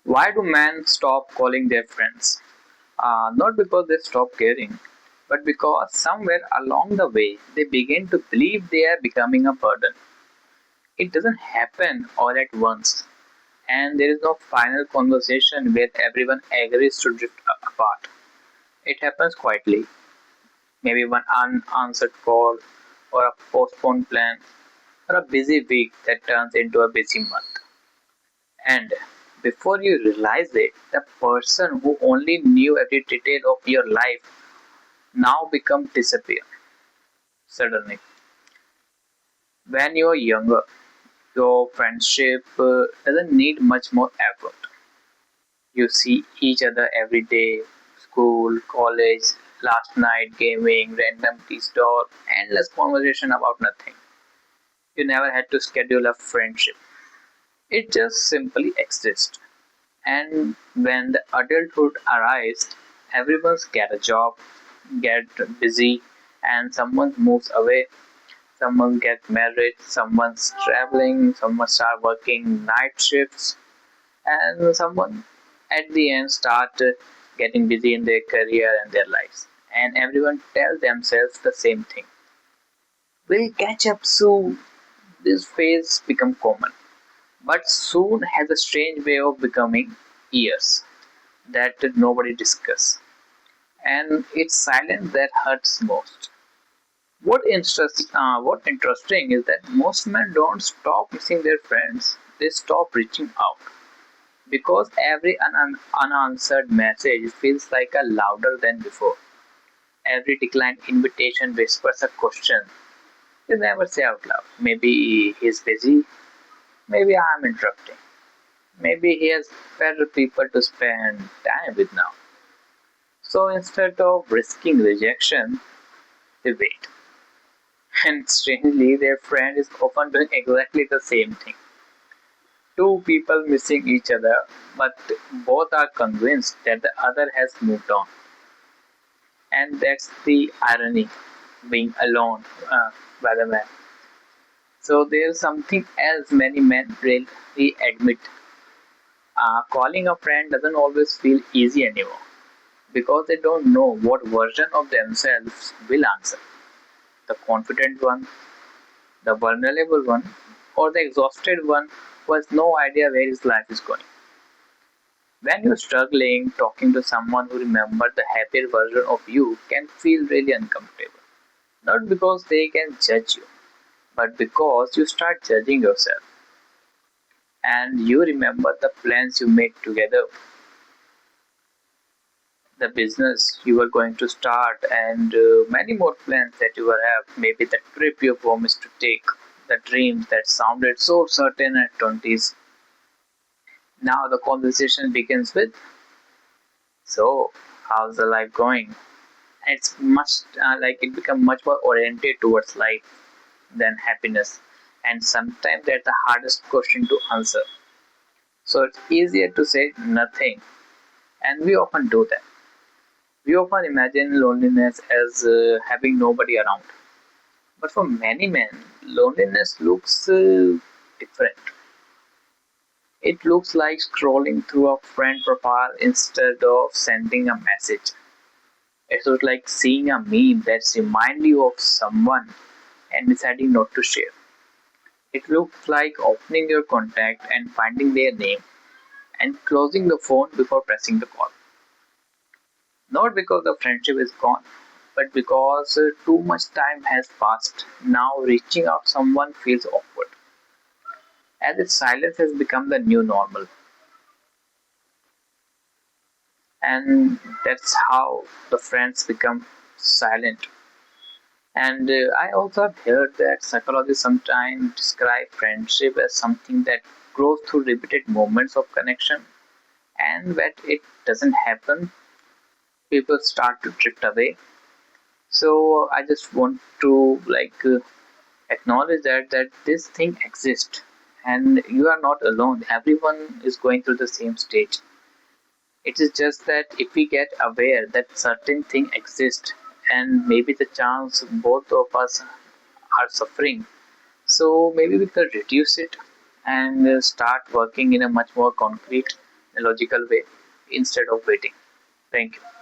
Why do men stop calling their friends? Not because they stop caring, but because somewhere along the way they begin to believe they are becoming a burden. It doesn't happen all at once, and there is no final conversation where everyone agrees to drift apart. It happens quietly, maybe one unanswered call, or a postponed plan, or a busy week that turns into a busy month. And before you realize it, the person who only knew every detail of your life now become disappear suddenly. When you're younger, your friendship doesn't need much more effort. You see each other every day, school, college, last night gaming, random tea store, endless conversation about nothing. You never had to schedule a friendship. It just simply exists. And when the adulthood arrives, everyone's get a job, get busy, and someone moves away, someone gets married, someone's traveling, someone start working night shifts, and someone at the end start getting busy in their career and their lives. And everyone tells themselves the same thing. We'll catch up soon. This phase become common. But soon has a strange way of becoming years that nobody discuss. And it's silence that hurts most. What interesting is that most men don't stop missing their friends. They stop reaching out because every unanswered message feels like a louder than before. Every declined invitation whispers a question they never say out loud. Maybe he's busy. Maybe I'm interrupting. Maybe he has better people to spend time with now. So instead of risking rejection, they wait. And strangely, their friend is often doing exactly the same thing. Two people missing each other, but both are convinced that the other has moved on. And that's the irony, being alone by the man. So there's something else many men really admit. Calling a friend doesn't always feel easy anymore because they don't know what version of themselves will answer. The confident one, the vulnerable one, or the exhausted one who has no idea where his life is going. When you're struggling, talking to someone who remembers the happier version of you can feel really uncomfortable. Not because they can judge you, but because you start judging yourself and you remember the plans you made together, the business you were going to start, and many more plans that you will have. Maybe the trip you promised to take, the dreams that sounded so certain at 20s. Now the conversation begins with, so, how's the life going? It's much like it become much more oriented towards life than happiness, and sometimes that's the hardest question to answer. So it's easier to say nothing, and we often do that. We often imagine loneliness as having nobody around, but for many men loneliness looks different. It looks like scrolling through a friend profile instead of sending a message. It looks like seeing a meme that reminds you of someone and deciding not to share. It looks like opening your contact and finding their name and closing the phone before pressing the call. Not because the friendship is gone, but because too much time has passed. Now reaching out someone feels awkward, as if silence has become the new normal. And that's how the friends become silent. And I also have heard that psychologists sometimes describe friendship as something that grows through repeated moments of connection. And when it doesn't happen, people start to drift away. So I just want to acknowledge that this thing exists, and you are not alone. Everyone is going through the same stage. It is just that if we get aware that certain thing exists, and maybe the chance both of us are suffering, so maybe we could reduce it and start working in a much more concrete in a logical way instead of waiting. Thank you.